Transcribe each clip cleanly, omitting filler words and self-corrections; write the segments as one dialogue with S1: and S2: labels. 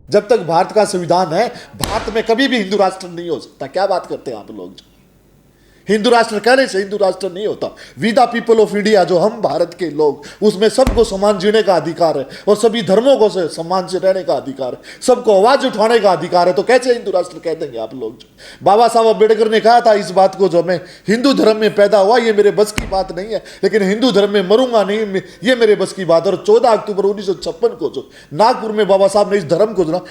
S1: जब तक भारत का संविधान है, भारत में कभी भी हिंदू राष्ट्र नहीं हो सकता। क्या बात करते हैं आप लोग? हिंदू राष्ट्र कहने से हिंदू राष्ट्र नहीं होता। We the people of India, जो हम भारत के लोग, उसमें सबको समान जीने का अधिकार है और सभी धर्मों को से सम्मान से रहने का अधिकार है, सबको आवाज उठाने का अधिकार है। तो कैसे हिंदू राष्ट्र कह देंगे आप लोग? बाबा साहब अम्बेडकर ने कहा था इस बात को, जो मैं हिंदू धर्म में पैदा हुआ ये मेरे बस की बात नहीं है, लेकिन हिंदू धर्म में मरूंगा नहीं ये मेरे बस की बात है। और 14 अक्टूबर 1956 को जो नागपुर में बाबा साहब ने इस धर्म को जो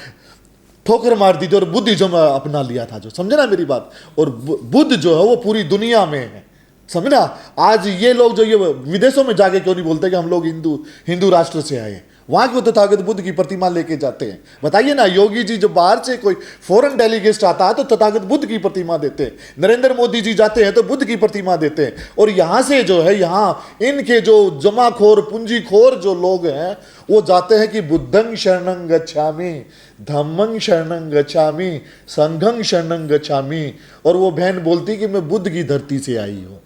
S1: ठोकर मार दी थी और बुद्धिज्म अपना लिया था, जो समझे ना मेरी बात। और बुद्ध जो है वो पूरी दुनिया में है, समझे ना। आज ये लोग जो ये विदेशों में जाके क्यों नहीं बोलते कि हम लोग हिंदू राष्ट्र से आए? वहां क्यों तथागत बुद्ध की प्रतिमा लेके जाते हैं? बताइए ना। योगी जी जब बाहर से कोई फॉरेन डेलीगेट आता है तो तथागत बुद्ध की प्रतिमा देते हैं। नरेंद्र मोदी जी जाते हैं तो बुद्ध की प्रतिमा देते हैं। और यहां से जो है, यहाँ इनके जो जमाखोर पूंजीखोर जो लोग हैं वो जाते हैं कि बुद्धं शरणं गच्छामि, धम्मं शरणं गच्छामि, संघं शरणं गच्छामि। और वो बहन बोलती कि मैं बुद्ध की धरती से आई हूं।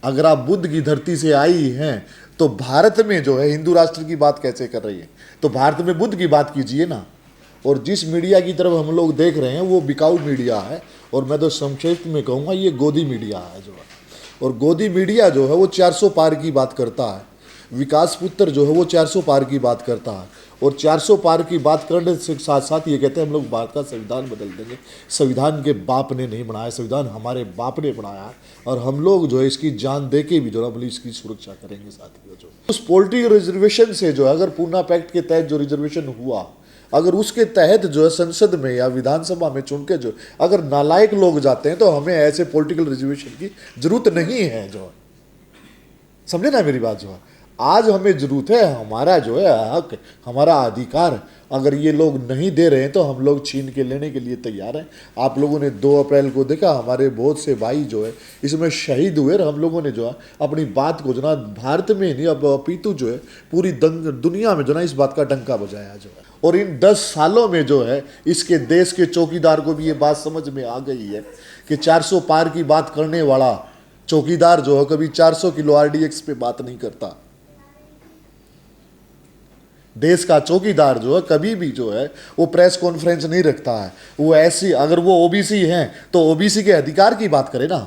S1: अगर आप बुद्ध की धरती से आई हैं तो भारत में जो है हिंदू राष्ट्र की बात कैसे कर रही है? तो भारत में बुद्ध की बात कीजिए ना। और जिस मीडिया की तरफ हम लोग देख रहे हैं वो बिकाऊ मीडिया है, और मैं तो संक्षेप में कहूँगा ये गोदी मीडिया है जो है। और गोदी मीडिया जो है वो 400 पार की बात करता है। विकास पुत्र जो है वो 400 पार की बात करता है। और 400 पार की बात करने से साथ साथ ये कहते हैं हम लोग भारत का संविधान बदल देंगे। संविधान के बाप ने नहीं बनाया, संविधान हमारे बाप ने बनाया है, और हम लोग जो है इसकी जान दे के भी जो है इसकी सुरक्षा करेंगे साथियों। जो उस पोलिटिकल रिजर्वेशन से जो है, अगर पूना पैक्ट के तहत जो रिजर्वेशन हुआ, अगर उसके तहत जो है संसद में या विधानसभा में चुन के जो अगर नालायक लोग जाते हैं तो हमें ऐसे पॉलिटिकल रिजर्वेशन की जरूरत नहीं है। जो है समझे ना मेरी बात? जो है आज हमें जरूरत है, हमारा जो है हक, हमारा अधिकार अगर ये लोग नहीं दे रहे हैं तो हम लोग छीन के लेने के लिए तैयार हैं। आप लोगों ने 2 अप्रैल को देखा, हमारे बहुत से भाई जो है इसमें शहीद हुए, और हम लोगों ने जो है अपनी बात को जो ना भारत में नहीं अब अपितु जो है पूरी दुनिया में जो ना इस बात का डंका बजाया जो है। और इन 10 सालों में जो है इसके देश के चौकीदार को भी ये बात समझ में आ गई है कि 400 पार की बात करने वाला चौकीदार जो है कभी 400 किलो RDX पे बात नहीं करता। देश का चौकीदार जो है कभी भी जो है वो प्रेस कॉन्फ्रेंस नहीं रखता है। वो ऐसी, अगर वो ओबीसी हैं तो ओबीसी के अधिकार की बात करे ना,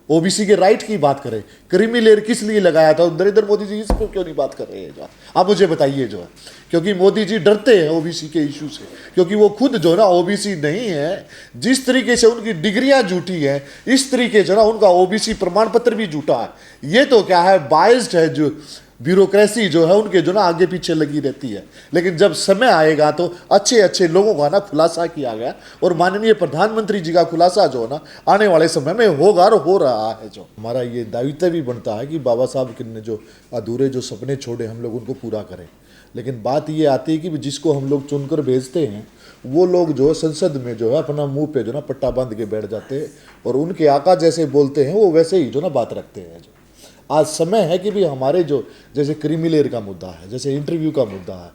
S1: ओबीसी के राइट की बात करे। क्रीमी लेयर किस लिए लगाया था? नरेंद्र मोदी जी इस पर क्यों नहीं बात कर रहे हैं? जो आप मुझे बताइए। जो है क्योंकि मोदी जी डरते हैं ओबीसी के इशू से, क्योंकि वो खुद जो ना ओबीसी नहीं है। जिस तरीके से उनकी डिग्रियां झूठी हैं, इस तरीके से ना उनका ओबीसी प्रमाण पत्र भी झूठा है। ये तो क्या है, बायस्ड है। जो ब्यूरोक्रेसी जो है उनके जो ना आगे पीछे लगी रहती है। लेकिन जब समय आएगा तो अच्छे अच्छे लोगों का ना खुलासा किया गया, और माननीय प्रधानमंत्री जी का खुलासा जो ना आने वाले समय में होगा और हो रहा है। जो हमारा ये दायित्व भी बनता है कि बाबा साहब ने जो अधूरे जो सपने छोड़े हम लोग उनको पूरा करें। लेकिन बात ये आती है कि जिसको हम लोग चुनकर भेजते हैं वो लोग जो संसद में जो है अपना मुंह पे जो ना पट्टा बांध के बैठ जाते हैं, और उनके आका जैसे बोलते हैं वो वैसे ही जो ना बात रखते हैं। जो आज समय है कि भी हमारे जो जैसे क्रीमी लेयर का मुद्दा है, जैसे इंटरव्यू का मुद्दा है,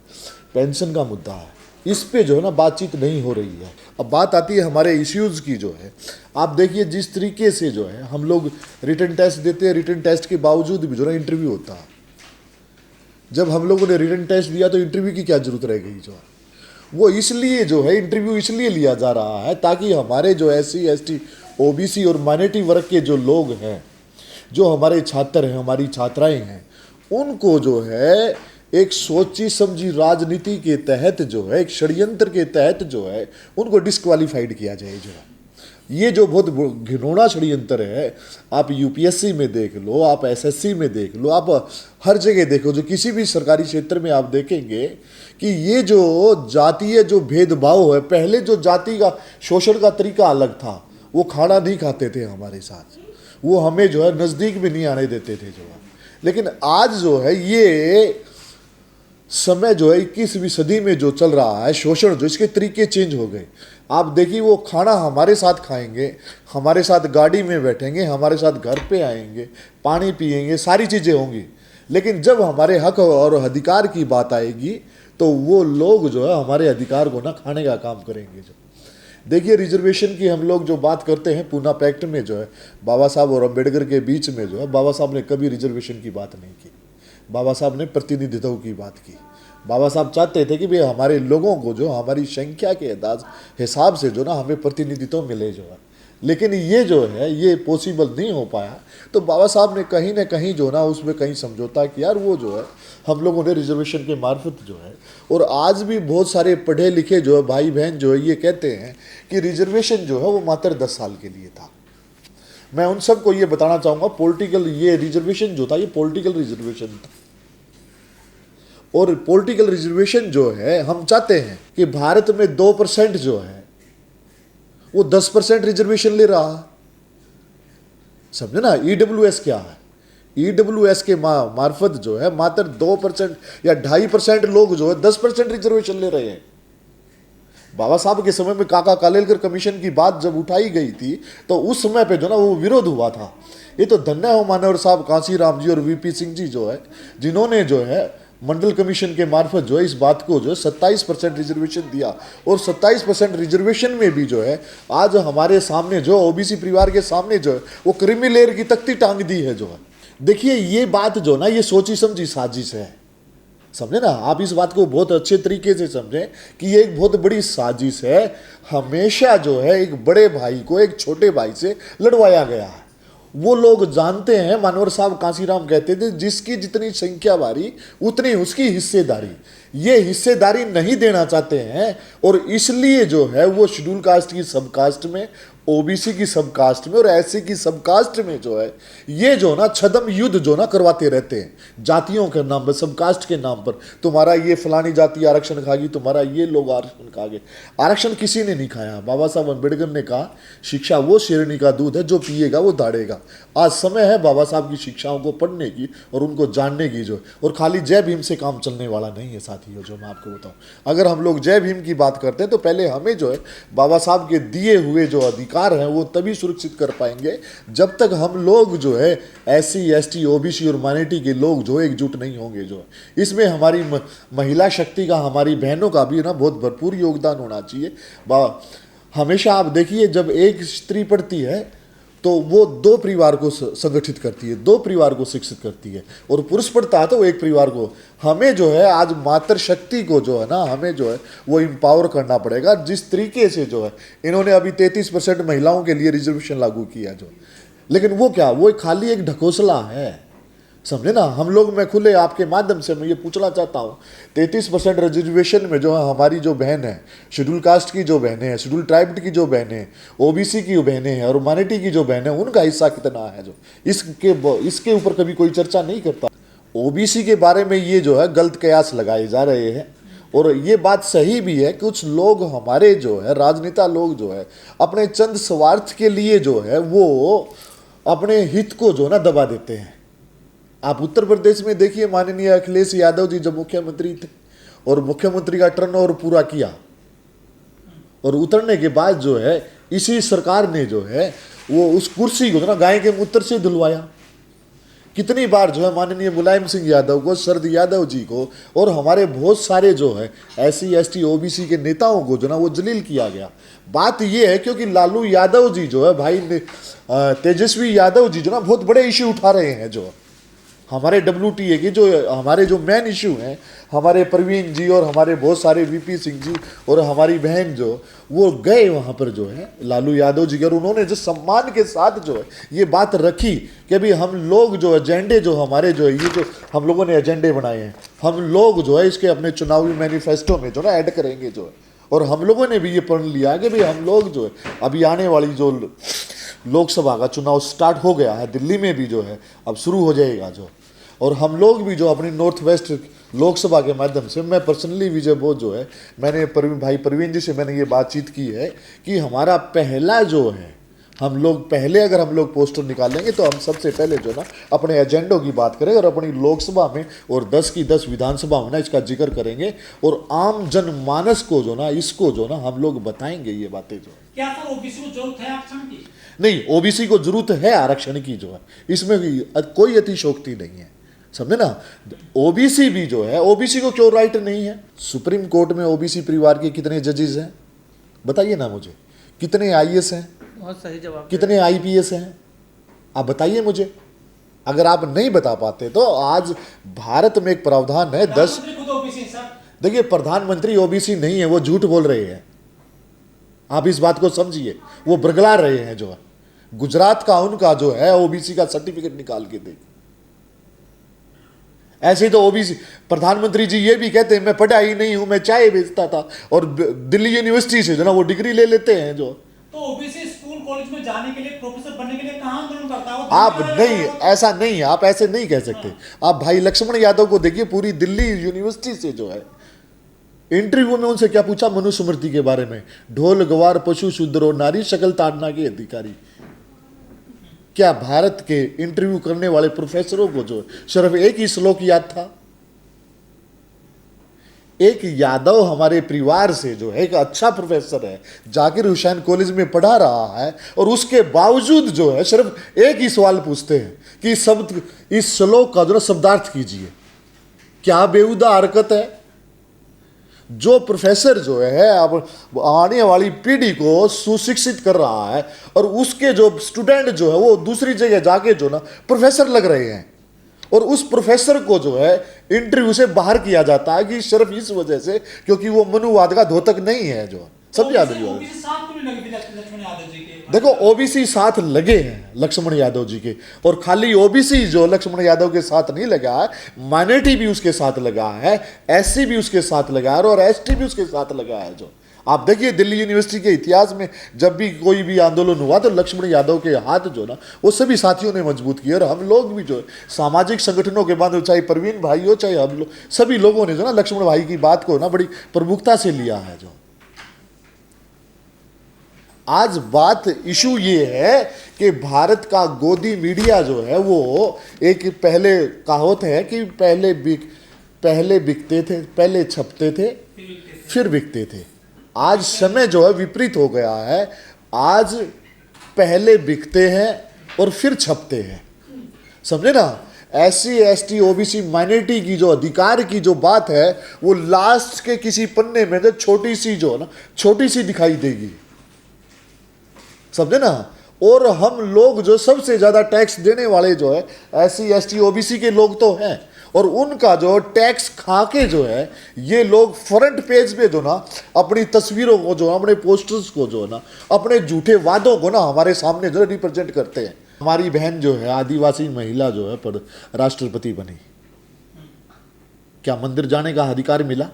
S1: पेंशन का मुद्दा है, इस पे जो है ना बातचीत नहीं हो रही है। अब बात आती है हमारे इश्यूज़ की। जो है आप देखिए जिस तरीके से जो है हम लोग रिटन टेस्ट देते हैं, रिटन टेस्ट के बावजूद भी जो ना इंटरव्यू होता है। जब हम लोगों ने रिटन टेस्ट दिया तो इंटरव्यू की क्या जरूरत रह गई? जो है वो इसलिए जो है इंटरव्यू इसलिए लिया जा रहा है ताकि हमारे जो SC ST OBC और माइनॉरिटी वर्ग के जो लोग हैं, जो हमारे छात्र हैं, हमारी छात्राएं हैं, उनको जो है एक सोची समझी राजनीति के तहत जो है, एक षड्यंत्र के तहत जो है उनको डिस्क्वालीफाइड किया जाए। जो है ये जो बहुत घिनौना षड्यंत्र है, आप UPSC में देख लो, आप SSC में देख लो, आप हर जगह देखो, जो किसी भी सरकारी क्षेत्र में आप देखेंगे कि ये जो जातीय जो भेदभाव है, पहले जो जाति का शोषण का तरीका अलग था, वो खाना नहीं खाते थे हमारे साथ, वो हमें जो है नज़दीक भी नहीं आने देते थे। जो है लेकिन आज जो है ये समय जो है 21वीं सदी में जो चल रहा है शोषण, जो इसके तरीके चेंज हो गए। आप देखिए वो खाना हमारे साथ खाएंगे, हमारे साथ गाड़ी में बैठेंगे, हमारे साथ घर पे आएंगे, पानी पिएंगे, सारी चीज़ें होंगी। लेकिन जब हमारे हक और अधिकार की बात आएगी तो वो लोग जो है हमारे अधिकार को ना खाने का काम करेंगे। जो देखिए रिजर्वेशन की हम लोग जो बात करते हैं, पूना पैक्ट में जो है बाबा साहब और अम्बेडकर के बीच में जो है बाबा साहब ने कभी रिजर्वेशन की बात नहीं की। बाबा साहब ने प्रतिनिधित्व की बात की। बाबा साहब चाहते थे कि भाई हमारे लोगों को जो हमारी संख्या के हिसाब से जो ना हमें प्रतिनिधित्व मिले जो है, लेकिन ये जो है ये पॉसिबल नहीं हो पाया। तो बाबा साहब ने कहीं ना कहीं जो ना उसमें कहीं समझौता किया, और वो जो है हम लोगों ने रिजर्वेशन के मार्फत जो है, और आज भी बहुत सारे पढ़े लिखे जो है भाई बहन जो है ये कहते हैं कि रिजर्वेशन जो है वो मात्र 10 साल के लिए था। मैं उन सबको ये बताना चाहूँगा, पॉलिटिकल ये रिजर्वेशन जो था ये पॉलिटिकल रिजर्वेशन था, और पॉलिटिकल रिजर्वेशन जो है हम चाहते हैं कि भारत में 2% जो है वो 10% रिजर्वेशन ले रहा है। समझे ना, ईडब्ल्यूएस क्या है? ईडब्ल्यूएस के मार्फत जो है मात्र 2% या 2.5% लोग जो है 10% रिजर्वेशन ले रहे हैं। बाबा साहब के समय में काका कालेलकर कमीशन की बात जब उठाई गई थी तो उस समय पे जो ना वो विरोध हुआ था। ये तो धन्य हो मानवर साहब कांसीराम जी और वीपी सिंह जी जो है, जिन्होंने जो है मंडल कमीशन के मार्फत जो है इस बात को जो है 27% रिजर्वेशन दिया, और 27% रिजर्वेशन में भी जो है आज हमारे सामने जो ओबीसी परिवार के सामने जो है वो क्रीमी लेयर की तख्ती टांग दी है जो है। देखिए ये बात जो ना ये सोची समझी साजिश है, समझे ना, आप इस बात को बहुत अच्छे तरीके से समझें कि ये एक बहुत बड़ी साजिश है। हमेशा जो है एक बड़े भाई को एक छोटे भाई से लड़वाया गया है। वो लोग जानते हैं, मानवर साहब कांसीराम कहते थे जिसकी जितनी संख्या भारी उतनी उसकी हिस्सेदारी। ये हिस्सेदारी नहीं देना चाहते हैं, और इसलिए जो है वो शेड्यूल कास्ट की सब कास्ट में, ओबीसी की सब कास्ट में और एससी की सब कास्ट में जो है ये जो ना छद्म युद्ध जो ना करवाते रहते हैं जातियों के नाम पर, सब कास्ट के नाम पर। तुम्हारा ये फलानी जाति आरक्षण खागी, तुम्हारा ये लोग आरक्षण खागे। आरक्षण किसी ने नहीं खाया। बाबा साहब अम्बेडकर ने कहा शिक्षा वो शेरनी का दूध है, जो पिएगा वो दाड़ेगा। आज समय है बाबा साहब की शिक्षाओं को पढ़ने की और उनको जानने की जो, और खाली जय भीम से काम चलने वाला नहीं है साथियों। जो मैं आपको बताऊं, अगर हम लोग जय भीम की बात करते हैं तो पहले हमें जो है बाबा साहब के दिए हुए जो अधिकार हैं वो तभी सुरक्षित कर पाएंगे जब तक हम लोग जो है एससी एसटी ओबीसी और माइनॉरिटी के लोग जो एकजुट नहीं होंगे। जो है इसमें हमारी महिला शक्ति का, हमारी बहनों का भी ना बहुत भरपूर योगदान होना चाहिए। हमेशा आप देखिए जब एक स्त्री पढ़ती है तो वो 2 परिवार को संगठित करती है, 2 परिवार को शिक्षित करती है, और पुरुष पढ़ता है तो वो 1 परिवार को। हमें जो है आज मातृशक्ति को जो है ना हमें जो है वो इम्पावर करना पड़ेगा। जिस तरीके से जो है इन्होंने अभी 33% महिलाओं के लिए रिजर्वेशन लागू किया जो, लेकिन वो क्या, वो खाली एक ढकोसला है, समझे ना। हम लोग, मैं खुले आपके माध्यम से मैं ये पूछना चाहता हूँ, 33% रिजर्वेशन में जो है हमारी जो बहन है, शेड्यूल कास्ट की जो बहनें हैं, शेड्यूल ट्राइब की जो बहनें हैं, ओबीसी की बहनें हैं और माइनॉरिटी की जो बहनें हैं, उनका हिस्सा कितना है जो इसके ऊपर कभी कोई चर्चा नहीं करता। ओबीसी के बारे में ये जो है गलत कयास लगाए जा रहे हैं, और ये बात सही भी है। कुछ लोग हमारे जो है राजनेता लोग जो है अपने चंद स्वार्थ के लिए जो है वो अपने हित को जो ना दबा देते हैं। आप उत्तर प्रदेश में देखिए, माननीय अखिलेश यादव जी जब मुख्यमंत्री थे और मुख्यमंत्री का टर्नओवर पूरा किया, और उतरने के बाद जो है इसी सरकार ने जो है वो उस कुर्सी को ना गाय के मूत्र से धुलवाया। कितनी बार जो है माननीय मुलायम सिंह यादव को, शरद यादव जी को और हमारे बहुत सारे जो है एससी एसटी ओबीसी के नेताओं को जो ना वो जलील किया गया। बात ये है क्योंकि लालू यादव जी जो है भाई तेजस्वी यादव जी जो ना बहुत बड़े इश्यू उठा रहे हैं। जो हमारे WTA के जो हमारे जो मेन इशू हैं, हमारे प्रवीण जी और हमारे बहुत सारे वीपी सिंह जी और हमारी बहन जो वो गए वहाँ पर जो है लालू यादव जी, और उन्होंने जो सम्मान के साथ जो है ये बात रखी कि अभी हम लोग जो एजेंडे जो हमारे जो है ये जो हम लोगों ने एजेंडे बनाए हैं, हम लोग जो है इसके अपने चुनावी मैनिफेस्टो में जो ना ऐड करेंगे जो है। और हम लोगों ने भी ये पढ़ लिया कि भाई हम लोग जो है अभी आने वाली जो लोकसभा का चुनाव स्टार्ट हो गया है, दिल्ली में भी जो है अब शुरू हो जाएगा जो, और हम लोग भी जो अपनी नॉर्थ वेस्ट लोकसभा के माध्यम से, मैं पर्सनली विजय बोध जो है मैंने भाई प्रवीण जी से मैंने ये बातचीत की है कि हमारा पहला जो है हम लोग पहले अगर हम लोग पोस्टर निकालेंगे तो हम सबसे पहले जो ना अपने एजेंडों की बात करें और अपनी लोकसभा में और 10 की 10 विधानसभा में ना इसका जिक्र करेंगे, और आम जनमानस को जो ना इसको जो ना हम लोग बताएंगे ये बातें जो।
S2: क्या सर ओबीसी को जरूरत है आरक्षण की?
S1: नहीं, ओबीसी को जरूरत है आरक्षण की जो है, इसमें कोई अतिशोक्ति नहीं है, समझे ना। ओबीसी भी जो है, ओबीसी को क्यों राइट नहीं है? सुप्रीम कोर्ट में ओबीसी परिवार के कितने जजेस हैं बताइए ना मुझे, कितने आईएएस हैं,
S2: बहुत सही जवाब,
S1: कितने आईपीएस हैं, आप बताइए मुझे। अगर आप नहीं बता पाते तो आज भारत में एक प्रावधान है 10 देखिए प्रधानमंत्री ओबीसी नहीं है, वो झूठ बोल रहे हैं, आप इस बात को समझिए, वो बरगला रहे हैं जो है। गुजरात का उनका जो है ओबीसी का सर्टिफिकेट निकाल के दे। ऐसे ही तो ओबीसी प्रधानमंत्री जी ये भी कहते हैं मैं पढ़ा ही नहीं हूं, मैं चाय बेचता था, और दिल्ली यूनिवर्सिटी से जो ना वो डिग्री ले लेते हैं जो।
S2: तो ओबीसी स्कूल कॉलेज में जाने के लिए, प्रोफेसर बनने के लिए कहाँ आंदोलन करता है वो?
S1: आप नहीं, ऐसा नहीं है, आप ऐसे नहीं कह सकते। आप भाई लक्ष्मण यादव को देखिए, पूरी दिल्ली यूनिवर्सिटी से जो है, इंटरव्यू में उनसे क्या पूछा मनुस्मृति के बारे में, ढोल गवार पशु शूद्रो नारी शकल ताड़ना के अधिकारी। क्या भारत के इंटरव्यू करने वाले प्रोफेसरों को जो सिर्फ एक ही श्लोक याद था? एक यादव हमारे परिवार से जो है, एक अच्छा प्रोफेसर है, जाकिर हुसैन कॉलेज में पढ़ा रहा है, और उसके बावजूद जो है सिर्फ एक ही सवाल पूछते हैं कि शब्द, इस श्लोक का जो है शब्दार्थ कीजिए। क्या बेहुदा हरकत है। जो प्रोफेसर जो है अब आने वाली पीढ़ी को सुशिक्षित कर रहा है, और उसके जो स्टूडेंट जो है वो दूसरी जगह जाके जो ना प्रोफेसर लग रहे हैं, और उस प्रोफेसर को जो है इंटरव्यू से बाहर किया जाता है कि सिर्फ इस वजह से क्योंकि वो मनुवाद का धोतक नहीं है जो। सब याद रखिए।
S2: ओबीसी साथ क्यों नहीं लगे लक्ष्मण यादव जी के?
S1: देखो ओबीसी साथ लगे हैं लक्ष्मण यादव जी के, और खाली ओबीसी जो लक्ष्मण यादव के साथ नहीं लगा है, माइनॉरिटी भी उसके साथ लगा है, एससी भी उसके साथ लगा है, और एसटी भी उसके साथ लगा है जो। आप देखिए दिल्ली यूनिवर्सिटी के इतिहास में जब भी कोई भी आंदोलन हुआ तो लक्ष्मण यादव के हाथ जो ना वो सभी साथियों ने मजबूत किए, और हम लोग भी जो है सामाजिक संगठनों के बाद, चाहे प्रवीण भाई हो चाहे हम लोग, सभी लोगों ने जो ना लक्ष्मण भाई की बात को ना बड़ी प्रमुखता से लिया है जो। आज बात इशू ये है कि भारत का गोदी मीडिया जो है वो एक, पहले कहावत है कि पहले बिकते थे, पहले छपते थे फिर बिकते थे। आज समय जो है विपरीत हो गया है, आज पहले बिकते हैं और फिर छपते हैं, समझे ना। एससी एसटी ओबीसी माइनॉरिटी की जो अधिकार की जो बात है वो लास्ट के किसी पन्ने में जो छोटी सी जो है ना, छोटी सी दिखाई देगी, समझे ना। और हम लोग जो सबसे ज्यादा टैक्स देने वाले जो है एससी एसटी ओबीसी के लोग तो हैं, और उनका जो टैक्स खा के जो है ये लोग फ्रंट पेज पे जो ना अपनी तस्वीरों को जो, अपने पोस्टर्स को जो ना, अपने झूठे वादों को ना हमारे सामने जो रिप्रेजेंट करते हैं। हमारी बहन जो है आदिवासी महिला जो है पर राष्ट्रपति बनी, क्या मंदिर जाने का अधिकार मिला?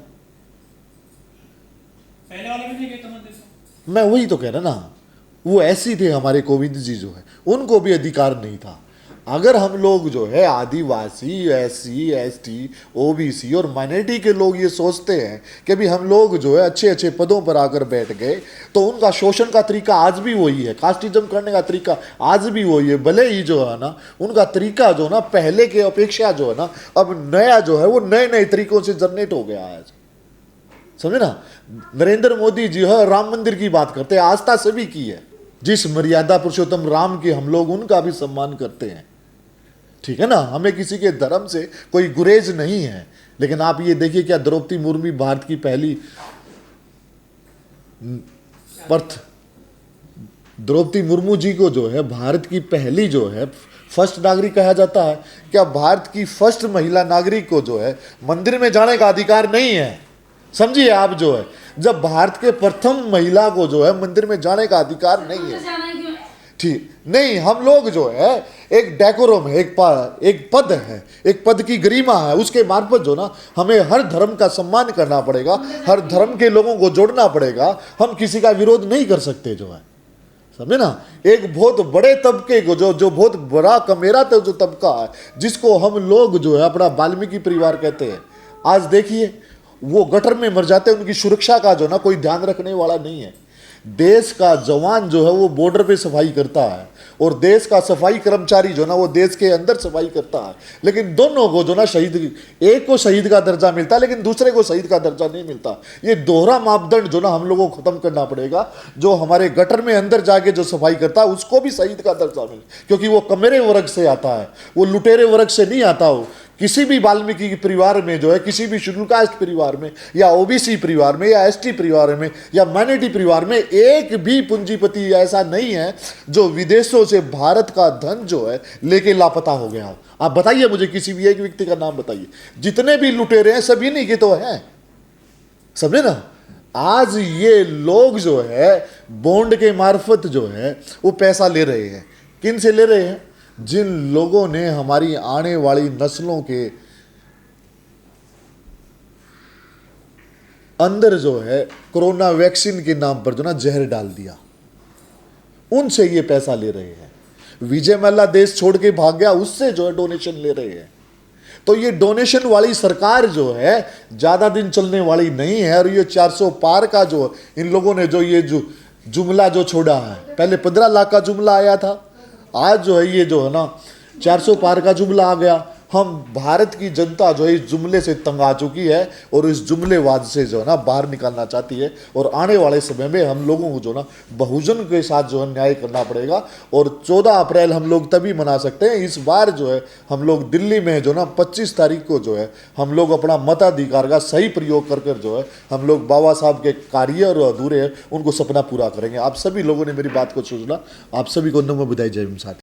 S2: पहले वाले भी नहीं गए थे मंदिर से।
S1: मैं वही तो कह रहा ना, वो ऐसी थे हमारे कोविंद जी जो है, उनको भी अधिकार नहीं था। अगर हम लोग जो है आदिवासी एससी एसटी ओबीसी और माइनॉरिटी के लोग ये सोचते हैं कि भी हम लोग जो है अच्छे अच्छे पदों पर आकर बैठ गए, तो उनका शोषण का तरीका आज भी वही है, कास्टिज्म करने का तरीका आज भी वही है। भले ही जो है ना उनका तरीका जो ना पहले के अपेक्षा जो है ना अब नया जो है वो नए नए तरीकों से जनरेट हो गया है, समझे ना। नरेंद्र मोदी जी है राम मंदिर की बात करते हैं, आस्था सभी की है, जिस मर्यादा पुरुषोत्तम राम की हम लोग उनका भी सम्मान करते हैं, ठीक है ना। हमें किसी के धर्म से कोई गुरेज नहीं है। लेकिन आप ये देखिए क्या द्रौपदी मुर्मू भारत की पहली द्रौपदी मुर्मू जी को जो है भारत की पहली जो है फर्स्ट नागरिक कहा जाता है। क्या भारत की फर्स्ट महिला नागरिक को जो है मंदिर में जाने का अधिकार नहीं है? समझिए आप जो है, जब भारत के प्रथम महिला को जो है मंदिर में जाने का अधिकार नहीं है, ठीक नहीं। हम लोग जो है एक डेकोरम है, एक पद है, एक पद की गरिमा है, उसके मार्फत जो ना हमें हर धर्म का सम्मान करना पड़ेगा, हर धर्म के लोगों को जोड़ना पड़ेगा। हम किसी का विरोध नहीं कर सकते जो है, समझे ना। एक बहुत बड़े तबके को जो बहुत बड़ा कमेरा जो तबका है, जिसको हम लोग जो है अपना वाल्मीकि परिवार कहते हैं, आज देखिए वो गटर में मर जाते हैं, उनकी सुरक्षा का जो ना कोई ध्यान रखने वाला नहीं है। देश का जवान जो है वो बॉर्डर पे सफाई करता है, और देश का सफाई कर्मचारी जो ना वो देश के अंदर सफाई करता है, लेकिन दोनों को जो ना शहीद, एक को शहीद का दर्जा मिलता है लेकिन दूसरे को शहीद का दर्जा नहीं मिलता। ये दोहरा मापदंड जो ना हम लोगों को खत्म करना पड़ेगा। जो हमारे गटर में अंदर जाके जो सफाई करता है उसको भी शहीद का दर्जा मिले, क्योंकि वो कमेरे वर्ग से आता है, वो लुटेरे वर्ग से नहीं आता हो। किसी भी वाल्मीकि परिवार में जो है, किसी भी शेड्यूल कास्ट परिवार में या ओबीसी परिवार में या एसटी परिवार में या माइनॉरिटी परिवार में एक भी पूंजीपति ऐसा नहीं है जो विदेशों से भारत का धन जो है लेके लापता हो गया हो। आप बताइए मुझे किसी भी एक व्यक्ति का नाम बताइए। जितने भी लुटेरे हैं सभी नहीं के तो हैं, समझे ना। आज ये लोग जो है बॉन्ड के मार्फत जो है वो पैसा ले रहे हैं। किन से ले रहे हैं? जिन लोगों ने हमारी आने वाली नस्लों के अंदर जो है कोरोना वैक्सीन के नाम पर जो ना जहर डाल दिया, उनसे ये पैसा ले रहे हैं। विजय मल्ला देश छोड़ के भाग गया, उससे जो है डोनेशन ले रहे हैं। तो ये डोनेशन वाली सरकार जो है ज्यादा दिन चलने वाली नहीं है। और ये 400 पार का जो इन लोगों ने जो ये जुमला जो छोड़ा है, पहले 15 लाख का जुमला आया था, आज जो है ये जो है ना 400 पार का जुमला आ गया। हम भारत की जनता जो है इस जुमले से तंग आ चुकी है और इस जुमलेवाद से जो है ना बाहर निकालना चाहती है। और आने वाले समय में हम लोगों को जो ना बहुजन के साथ जो है न्याय करना पड़ेगा। और 14 अप्रैल हम लोग तभी मना सकते हैं। इस बार जो है हम लोग दिल्ली में जो ना 25 तारीख को जो है हम लोग अपना मताधिकार का सही प्रयोग कर कर जो है हम लोग बाबा साहब के कार्य और अधूरे हैं उनको सपना पूरा करेंगे। आप सभी लोगों ने मेरी बात को सुना। आप सभी को नमो बुधाई, जय हिंद साथी।